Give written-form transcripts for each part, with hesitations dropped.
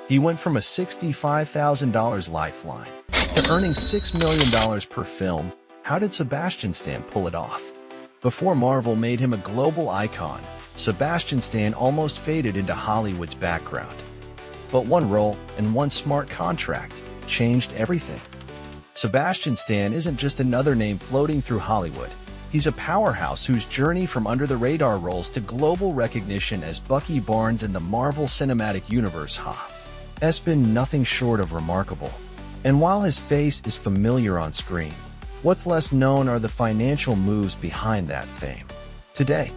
He went from a $65,000 lifeline to earning $6 million per film. How did Sebastian Stan pull it off? Before Marvel made him a global icon, Sebastian Stan almost faded into Hollywood's background. But one role and one smart contract changed everything. Sebastian Stan isn't just another name floating through Hollywood. He's a powerhouse whose journey from under-the-radar roles to global recognition as Bucky Barnes in the Marvel Cinematic Universe has been nothing short of remarkable. And while his face is familiar on screen, what's less known are the financial moves behind that fame. Today,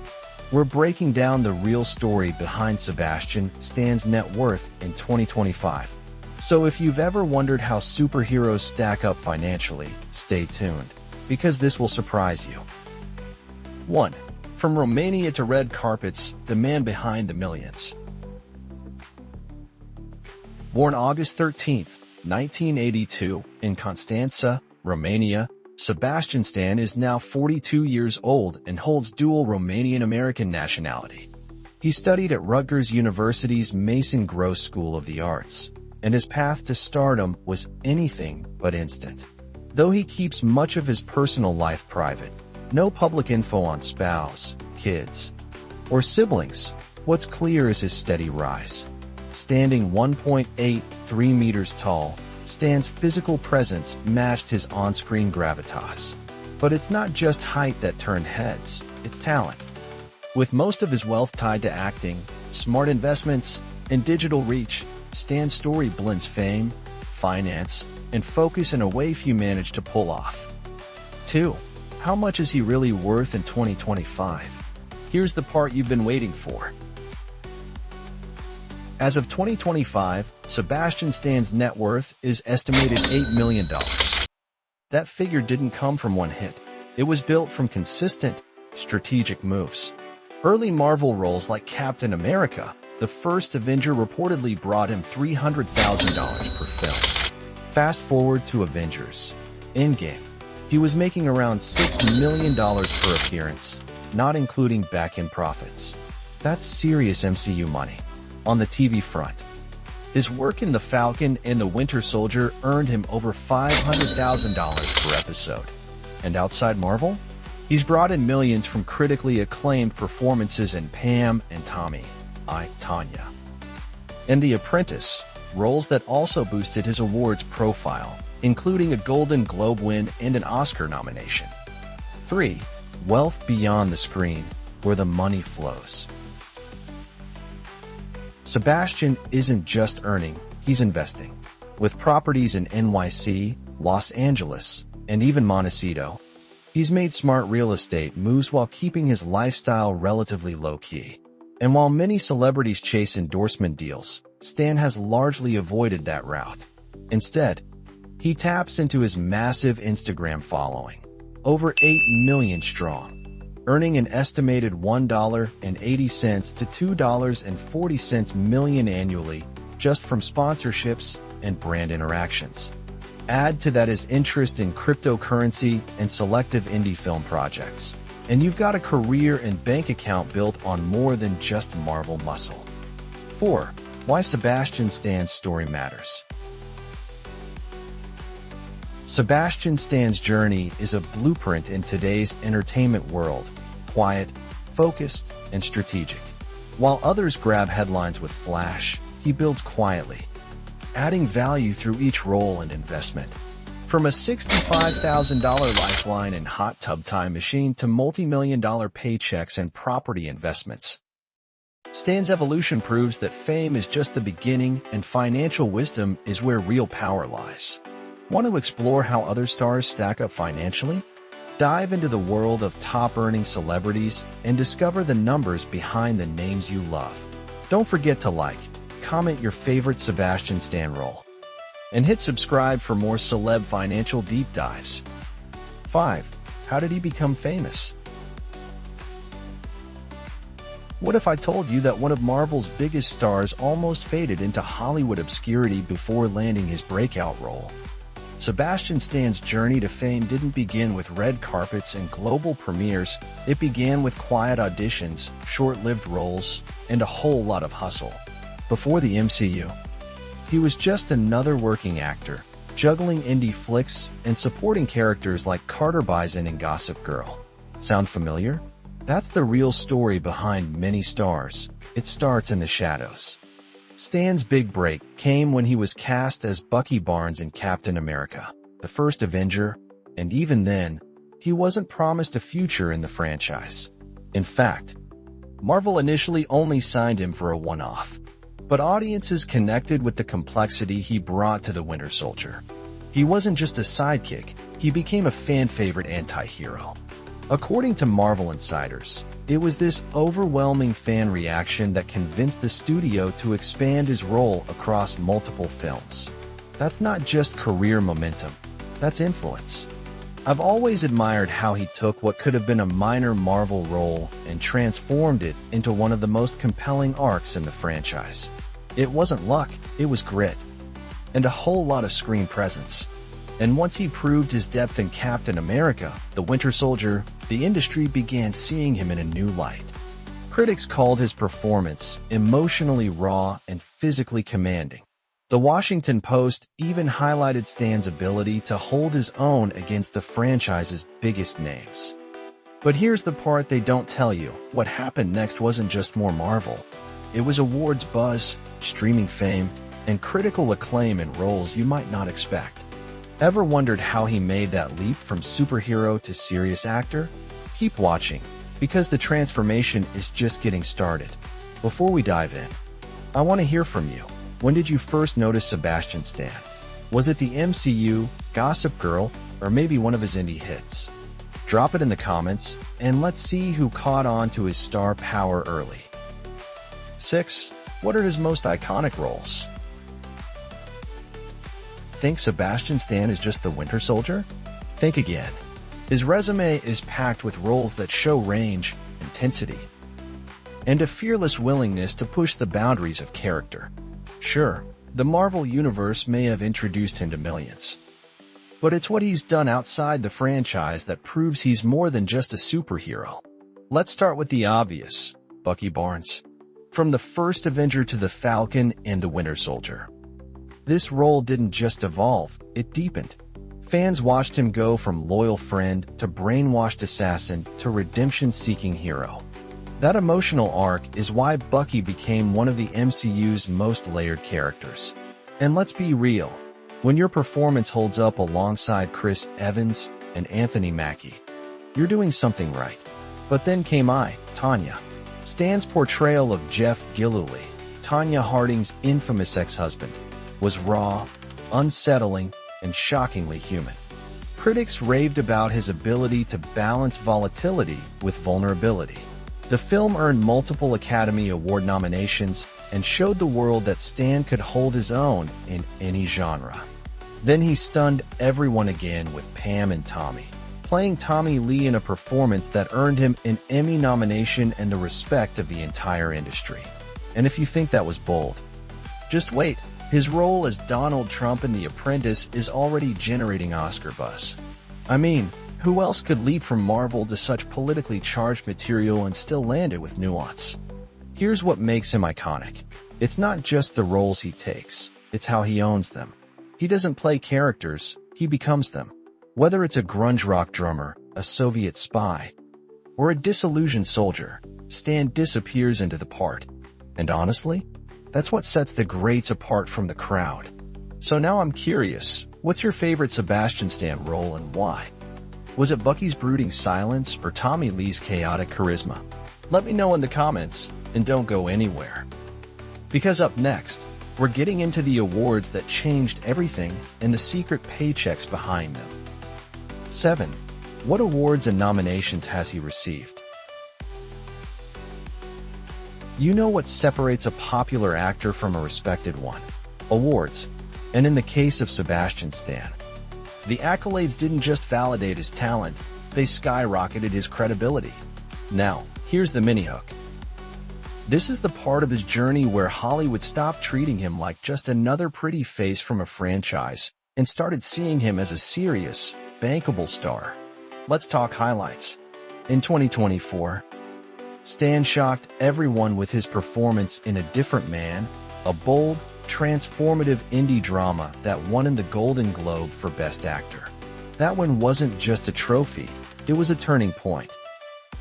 we're breaking down the real story behind Sebastian Stan's net worth in 2025. So if you've ever wondered how superheroes stack up financially, stay tuned, because this will surprise you. 1. From Romania to red carpets, the man behind the millions. Born August 13, 1982, in Constanța, Romania, Sebastian Stan is now 42 years old and holds dual Romanian-American nationality. He studied at Rutgers University's Mason Gross School of the Arts, and his path to stardom was anything but instant. Though he keeps much of his personal life private, no public info on spouse, kids, or siblings, what's clear is his steady rise. Standing 1.83 meters tall, Stan's physical presence matched his on-screen gravitas. But it's not just height that turned heads, it's talent. With most of his wealth tied to acting, smart investments, and digital reach, Stan's story blends fame, finance, and focus in a way few manage to pull off. 2. How much is he really worth in 2025? Here's the part you've been waiting for. As of 2025, Sebastian Stan's net worth is estimated $8 million. That figure didn't come from one hit. It was built from consistent, strategic moves. Early Marvel roles like Captain America, the first Avenger, reportedly brought him $300,000 per film. Fast forward to Avengers Endgame. He was making around $6 million per appearance, not including back-end profits. That's serious MCU money. On the TV front, his work in The Falcon and The Winter Soldier earned him over $500,000 per episode. And outside Marvel, he's brought in millions from critically acclaimed performances in Pam and Tommy, I, Tanya, and The Apprentice, roles that also boosted his awards profile, including a Golden Globe win and an Oscar nomination. 3. Wealth beyond the screen, where the money flows. Sebastian isn't just earning, he's investing. With properties in NYC, Los Angeles, and even Montecito, he's made smart real estate moves while keeping his lifestyle relatively low-key. And while many celebrities chase endorsement deals, Stan has largely avoided that route. Instead, he taps into his massive Instagram following, over 8 million strong, earning an estimated $1.80 to $2.40 million annually just from sponsorships and brand interactions. Add to that his interest in cryptocurrency and selective indie film projects, and you've got a career and bank account built on more than just Marvel muscle. 4. Why Sebastian Stan's story matters. Sebastian Stan's journey is a blueprint in today's entertainment world. Quiet, focused, and strategic. While others grab headlines with flash, he builds quietly, adding value through each role and investment. From a $65,000 lifeline and hot tub time machine to multi-million-dollar paychecks and property investments, Stan's evolution proves that fame is just the beginning and financial wisdom is where real power lies. Want to explore how other stars stack up financially? Dive into the world of top-earning celebrities and discover the numbers behind the names you love. Don't forget to like, comment your favorite Sebastian Stan role, and hit subscribe for more celeb financial deep dives. 5. How did he become famous? What if I told you that one of Marvel's biggest stars almost faded into Hollywood obscurity before landing his breakout role? Sebastian Stan's journey to fame didn't begin with red carpets and global premieres. It began with quiet auditions, short-lived roles, and a whole lot of hustle. Before the MCU, He was just another working actor, juggling indie flicks and supporting characters like Carter Bison and Gossip Girl. Sound familiar? That's the real story behind many stars. It starts in the shadows. Stan's big break came when he was cast as Bucky Barnes in Captain America, the first Avenger, and even then, he wasn't promised a future in the franchise. In fact, Marvel initially only signed him for a one-off, but audiences connected with the complexity he brought to the Winter Soldier. He wasn't just a sidekick, he became a fan-favorite anti-hero. According to Marvel insiders, it was this overwhelming fan reaction that convinced the studio to expand his role across multiple films. That's not just career momentum, that's influence. I've always admired how he took what could have been a minor Marvel role and transformed it into one of the most compelling arcs in the franchise. It wasn't luck, it was grit. And a whole lot of screen presence. And once he proved his depth in Captain America, the Winter Soldier, the industry began seeing him in a new light. Critics called his performance emotionally raw and physically commanding. The Washington Post even highlighted Stan's ability to hold his own against the franchise's biggest names. But here's the part they don't tell you. What happened next wasn't just more Marvel. It was awards buzz, streaming fame, and critical acclaim in roles you might not expect. Ever wondered how he made that leap from superhero to serious actor? Keep watching, because the transformation is just getting started. Before we dive in, I want to hear from you. When did you first notice Sebastian Stan? Was it the MCU, Gossip Girl, or maybe one of his indie hits? Drop it in the comments, and let's see who caught on to his star power early. 6. What are his most iconic roles? Think Sebastian Stan is just the Winter Soldier? Think again. His resume is packed with roles that show range, intensity, and a fearless willingness to push the boundaries of character. Sure, the Marvel Universe may have introduced him to millions, but it's what he's done outside the franchise that proves he's more than just a superhero. Let's start with the obvious, Bucky Barnes. From the first Avenger to the Falcon and the Winter Soldier. This role didn't just evolve, it deepened. Fans watched him go from loyal friend to brainwashed assassin to redemption-seeking hero. That emotional arc is why Bucky became one of the MCU's most layered characters. And let's be real, when your performance holds up alongside Chris Evans and Anthony Mackie, you're doing something right. But then came Tanya. Stan's portrayal of Jeff Gillooly, Tanya Harding's infamous ex-husband, was raw, unsettling, and shockingly human. Critics raved about his ability to balance volatility with vulnerability. The film earned multiple Academy Award nominations and showed the world that Stan could hold his own in any genre. Then he stunned everyone again with Pam and Tommy, playing Tommy Lee in a performance that earned him an Emmy nomination and the respect of the entire industry. And if you think that was bold, just wait. His role as Donald Trump in The Apprentice is already generating Oscar buzz. I mean, who else could leap from Marvel to such politically charged material and still land it with nuance? Here's what makes him iconic. It's not just the roles he takes, it's how he owns them. He doesn't play characters, he becomes them. Whether it's a grunge rock drummer, a Soviet spy, or a disillusioned soldier, Stan disappears into the part. And honestly, that's what sets the greats apart from the crowd. So now I'm curious, what's your favorite Sebastian Stan role and why? Was it Bucky's brooding silence or Tommy Lee's chaotic charisma? Let me know in the comments, and don't go anywhere. Because up next, we're getting into the awards that changed everything and the secret paychecks behind them. 7. What awards and nominations has he received? You know what separates a popular actor from a respected one? Awards. And in the case of Sebastian Stan, the accolades didn't just validate his talent, they skyrocketed his credibility. Now, here's the mini-hook. This is the part of his journey where Hollywood stopped treating him like just another pretty face from a franchise and started seeing him as a serious, bankable star. Let's talk highlights. In 2024, Stan shocked everyone with his performance in A Different Man, a bold, transformative indie drama that won the Golden Globe for Best Actor. That one wasn't just a trophy, it was a turning point.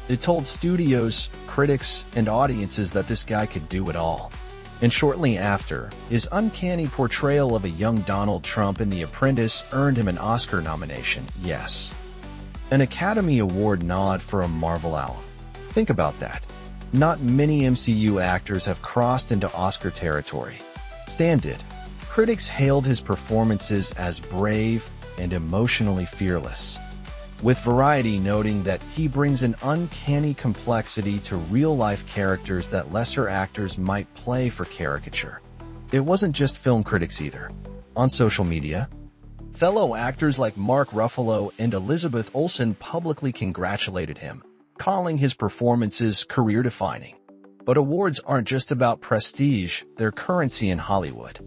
It told studios, critics, and audiences that this guy could do it all. And shortly after, his uncanny portrayal of a young Donald Trump in The Apprentice earned him an Oscar nomination, yes. An Academy Award nod for a Marvel album. Think about that. Not many MCU actors have crossed into Oscar territory. Stan did. Critics hailed his performances as brave and emotionally fearless, with Variety noting that he brings an uncanny complexity to real-life characters that lesser actors might play for caricature. It wasn't just film critics either. On social media, fellow actors like Mark Ruffalo and Elizabeth Olsen publicly congratulated him, calling his performances career-defining. But awards aren't just about prestige, they're currency in Hollywood.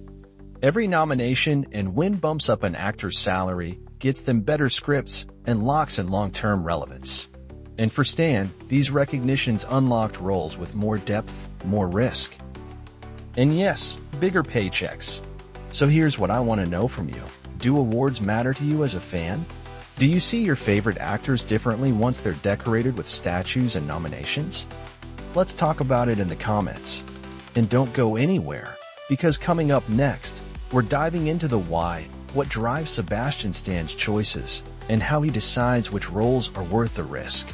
Every nomination and win bumps up an actor's salary, gets them better scripts, and locks in long-term relevance. And for Stan, these recognitions unlocked roles with more depth, more risk. And yes, bigger paychecks. So here's what I want to know from you. Do awards matter to you as a fan? Do you see your favorite actors differently once they're decorated with statues and nominations? Let's talk about it in the comments. And don't go anywhere, because coming up next, we're diving into the why, what drives Sebastian Stan's choices, and how he decides which roles are worth the risk.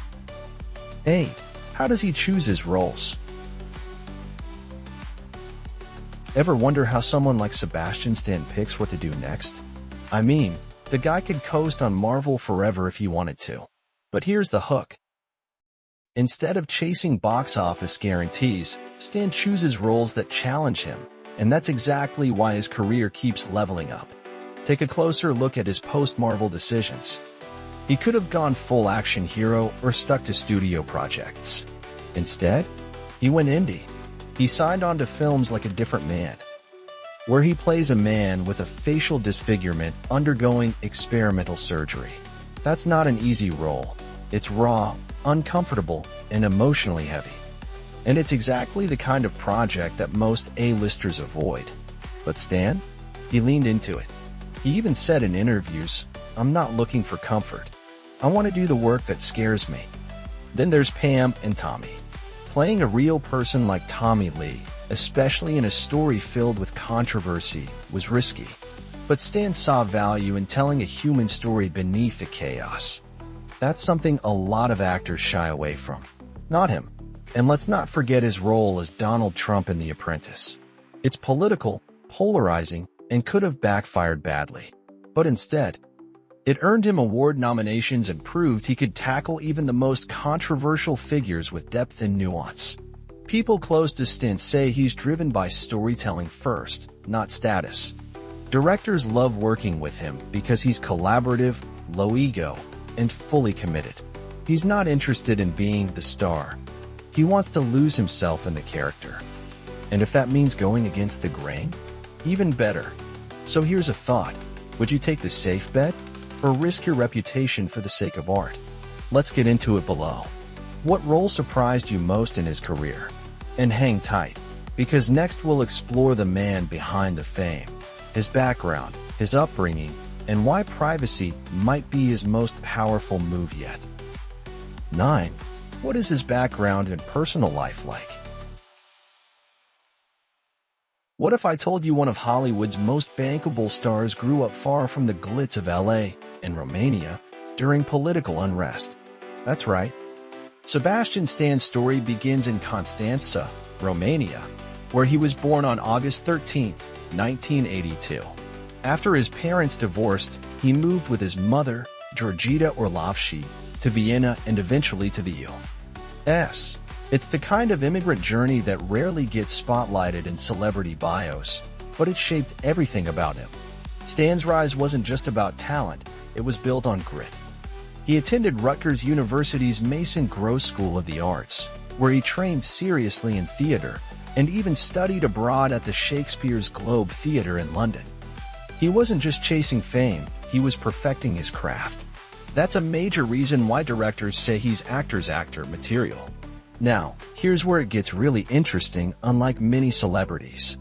8. How does he choose his roles? Ever wonder how someone like Sebastian Stan picks what to do next? I mean, the guy could coast on Marvel forever if he wanted to. But here's the hook. Instead of chasing box office guarantees, Stan chooses roles that challenge him, and that's exactly why his career keeps leveling up. Take a closer look at his post-Marvel decisions. He could have gone full action hero or stuck to studio projects. Instead, he went indie. He signed on to films like A Different Man, where he plays a man with a facial disfigurement undergoing experimental surgery. That's not an easy role. It's raw, uncomfortable, and emotionally heavy. And it's exactly the kind of project that most A-listers avoid. But Stan? He leaned into it. He even said in interviews, "I'm not looking for comfort. I want to do the work that scares me." Then there's Pam and Tommy. Playing a real person like Tommy Lee, especially in a story filled with controversy, was risky. But Stan saw value in telling a human story beneath the chaos. That's something a lot of actors shy away from. Not him. And let's not forget his role as Donald Trump in The Apprentice. It's political, polarizing, and could have backfired badly. But instead, it earned him award nominations and proved he could tackle even the most controversial figures with depth and nuance. People close to Stan say he's driven by storytelling first, not status. Directors love working with him because he's collaborative, low ego, and fully committed. He's not interested in being the star. He wants to lose himself in the character. And if that means going against the grain, even better. So here's a thought. Would you take the safe bet or risk your reputation for the sake of art? Let's get into it below. What role surprised you most in his career? And hang tight, because next we'll explore the man behind the fame, his background, his upbringing, and why privacy might be his most powerful move yet. 9. What is his background and personal life like? What if I told you one of Hollywood's most bankable stars grew up far from the glitz of LA and Romania during political unrest? That's right. Sebastian Stan's story begins in Constanța, Romania, where he was born on August 13, 1982. After his parents divorced, he moved with his mother, Georgita Orlovshi, to Vienna and eventually to the U.S. It's the kind of immigrant journey that rarely gets spotlighted in celebrity bios, but it shaped everything about him. Stan's rise wasn't just about talent, it was built on grit. He attended Rutgers University's Mason Gross School of the Arts, where he trained seriously in theater and even studied abroad at the Shakespeare's Globe Theatre in London. He wasn't just chasing fame, he was perfecting his craft. That's a major reason why directors say he's actor's actor material. Now, here's where it gets really interesting, unlike many celebrities.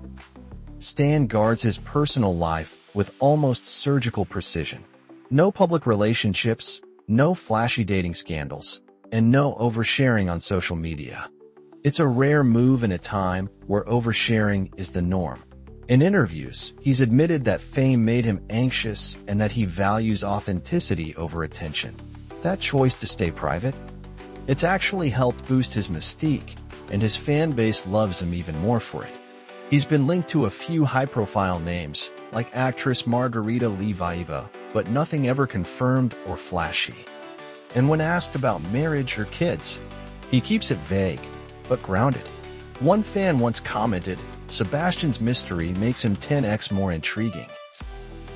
Stan guards his personal life with almost surgical precision. No public relationships, no flashy dating scandals, and no oversharing on social media. It's a rare move in a time where oversharing is the norm. In interviews, he's admitted that fame made him anxious and that he values authenticity over attention. That choice to stay private? It's actually helped boost his mystique, and his fan base loves him even more for it. He's been linked to a few high-profile names, like actress Margarita Levieva, but nothing ever confirmed or flashy. And when asked about marriage or kids, he keeps it vague, but grounded. One fan once commented, "Sebastian's mystery makes him 10x more intriguing."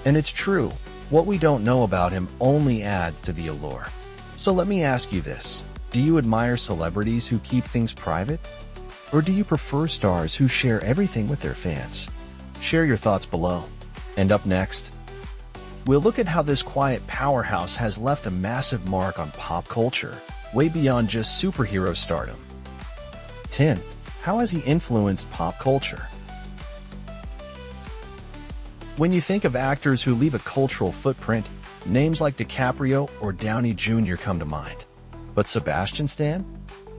And it's true, what we don't know about him only adds to the allure. So let me ask you this, do you admire celebrities who keep things private? Or do you prefer stars who share everything with their fans? Share your thoughts below. And up next, we'll look at how this quiet powerhouse has left a massive mark on pop culture, way beyond just superhero stardom. 10. How has he influenced pop culture? When you think of actors who leave a cultural footprint, names like DiCaprio or Downey Jr. come to mind. But Sebastian Stan?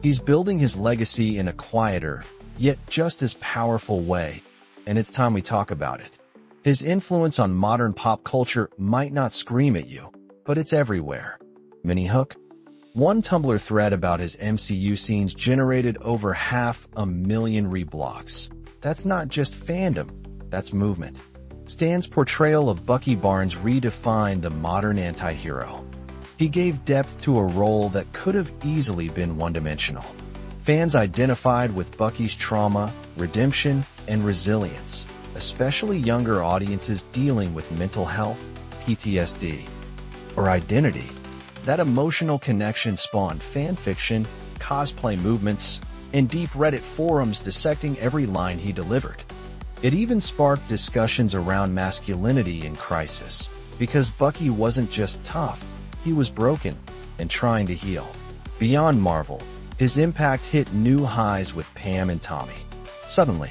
He's building his legacy in a quieter, yet just as powerful way, and it's time we talk about it. His influence on modern pop culture might not scream at you, but it's everywhere. Mini hook? One Tumblr thread about his MCU scenes generated over 500,000 reblocks. That's not just fandom, that's movement. Stan's portrayal of Bucky Barnes redefined the modern anti-hero. He gave depth to a role that could have easily been one-dimensional. Fans identified with Bucky's trauma, redemption, and resilience, especially younger audiences dealing with mental health, PTSD, or identity. That emotional connection spawned fanfiction, cosplay movements, and deep Reddit forums dissecting every line he delivered. It even sparked discussions around masculinity in crisis, because Bucky wasn't just tough, he was broken and trying to heal. Beyond Marvel, his impact hit new highs with Pam and Tommy. Suddenly,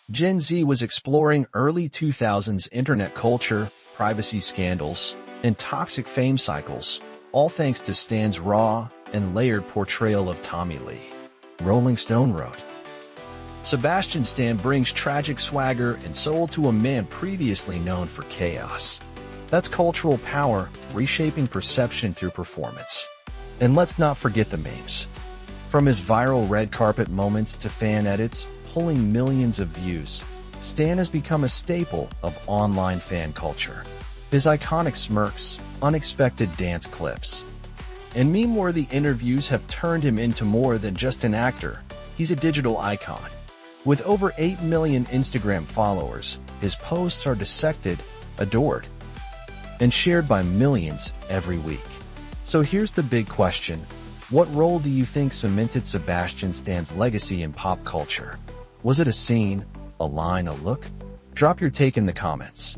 Gen Z was exploring early 2000s internet culture, privacy scandals, and toxic fame cycles, all thanks to Stan's raw and layered portrayal of Tommy Lee. Rolling Stone wrote, Sebastian Stan brings tragic swagger and soul to a man previously known for chaos. That's cultural power, reshaping perception through performance. And let's not forget the memes. From his viral red carpet moments to fan edits, pulling millions of views, Stan has become a staple of online fan culture. His iconic smirks, unexpected dance clips, and meme-worthy interviews have turned him into more than just an actor. He's a digital icon. With over 8 million Instagram followers, his posts are dissected, adored, and shared by millions every week. So here's the big question. What role do you think cemented Sebastian Stan's legacy in pop culture? Was it a scene, a line, a look? Drop your take in the comments.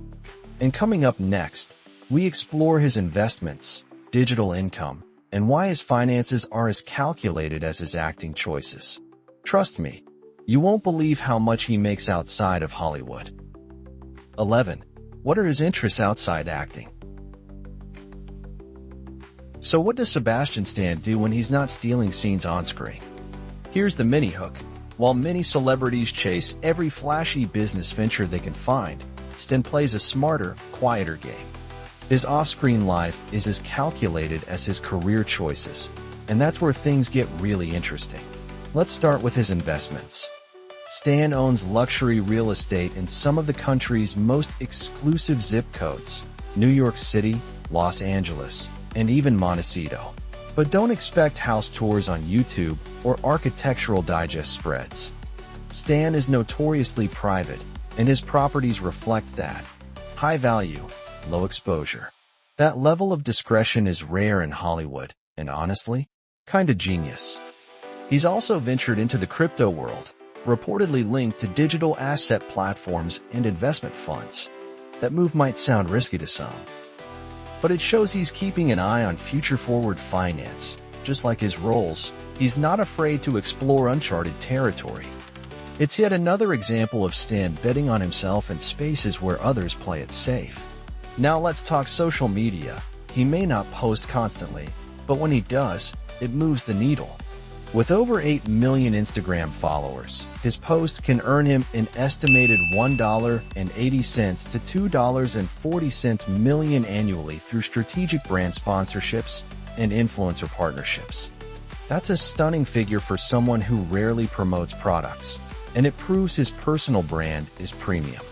And coming up next, we explore his investments, digital income, and why his finances are as calculated as his acting choices. Trust me, you won't believe how much he makes outside of Hollywood. 11. What are his interests outside acting? So what does Sebastian Stan do when he's not stealing scenes on screen? Here's the mini hook. While many celebrities chase every flashy business venture they can find, Stan plays a smarter, quieter game. His off-screen life is as calculated as his career choices, and that's where things get really interesting. Let's start with his investments. Stan owns luxury real estate in some of the country's most exclusive zip codes, New York City, Los Angeles, and even Montecito. But don't expect house tours on YouTube or architectural digest spreads. Stan is notoriously private, and his properties reflect that. High value, low exposure. That level of discretion is rare in Hollywood, and honestly, kinda genius. He's also ventured into the crypto world, reportedly linked to digital asset platforms and investment funds. That move might sound risky to some, but it shows he's keeping an eye on future-forward finance. Just like his roles, he's not afraid to explore uncharted territory. It's yet another example of Stan betting on himself in spaces where others play it safe. Now let's talk social media. He may not post constantly, but when he does, it moves the needle. With over 8 million Instagram followers, his post can earn him an estimated $1.80 to $2.40 million annually through strategic brand sponsorships and influencer partnerships. That's a stunning figure for someone who rarely promotes products, and it proves his personal brand is premium.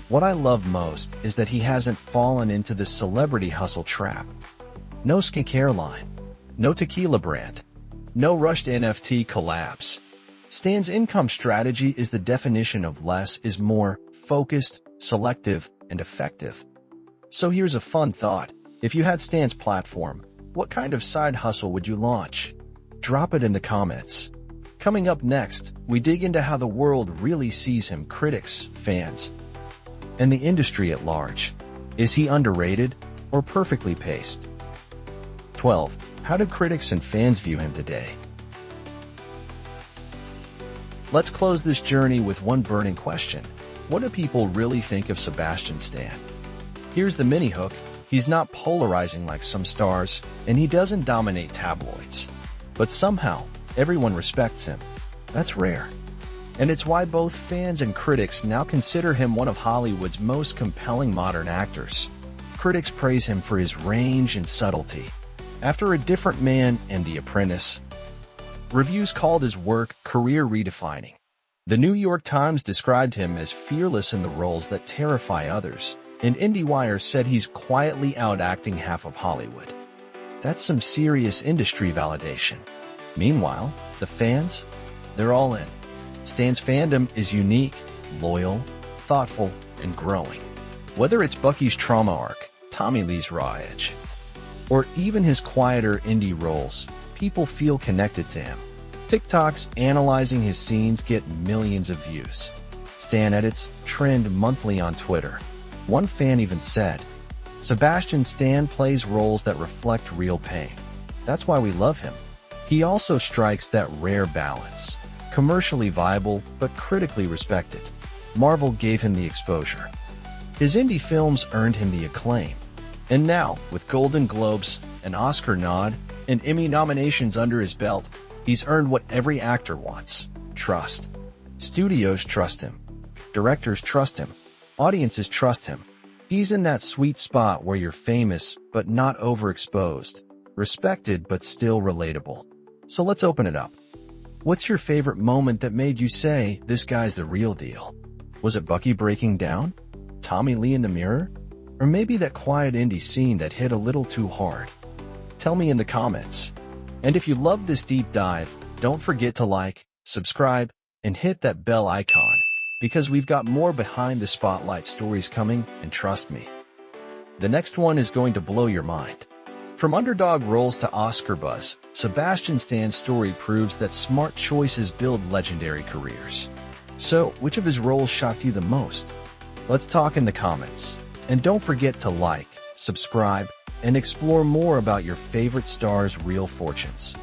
What I love most is that he hasn't fallen into the celebrity hustle trap. No skincare line, no tequila brand, no rushed NFT collabs. Stan's income strategy is the definition of less is more, focused, selective, and effective. So here's a fun thought. If you had Stan's platform, what kind of side hustle would you launch? Drop it in the comments. Coming up next, we dig into how the world really sees him, critics, fans, and the industry at large. Is he underrated or perfectly paced? 12. How do critics and fans view him today? Let's close this journey with one burning question. What do people really think of Sebastian Stan? Here's the mini hook. He's not polarizing like some stars, and he doesn't dominate tabloids. But somehow, everyone respects him. That's rare. And it's why both fans and critics now consider him one of Hollywood's most compelling modern actors. Critics praise him for his range and subtlety. After A Different Man and The Apprentice, reviews called his work career redefining. The New York Times described him as fearless in the roles that terrify others, and IndieWire said he's quietly outacting half of Hollywood. That's some serious industry validation. Meanwhile, the fans? They're all in. Stan's fandom is unique, loyal, thoughtful, and growing. Whether it's Bucky's trauma arc, Tommy Lee's raw edge, or even his quieter indie roles, people feel connected to him. TikToks analyzing his scenes get millions of views. Stan edits trend monthly on Twitter. One fan even said, "Sebastian Stan plays roles that reflect real pain. That's why we love him." He also strikes that rare balance. Commercially viable, but critically respected. Marvel gave him the exposure. His indie films earned him the acclaim. And now, with Golden Globes, an Oscar nod, and Emmy nominations under his belt, he's earned what every actor wants: trust. Studios trust him. Directors trust him. Audiences trust him. He's in that sweet spot where you're famous but not overexposed, respected but still relatable. So let's open it up. What's your favorite moment that made you say, "This guy's the real deal"? Was it Bucky breaking down? Tommy Lee in the mirror? Or maybe that quiet indie scene that hit a little too hard? Tell me in the comments. And if you loved this deep dive, don't forget to like, subscribe, and hit that bell icon, because we've got more behind the spotlight stories coming, and trust me, the next one is going to blow your mind. From underdog roles to Oscar buzz, Sebastian Stan's story proves that smart choices build legendary careers. So, which of his roles shocked you the most? Let's talk in the comments. And don't forget to like, subscribe, and explore more about your favorite stars' real fortunes.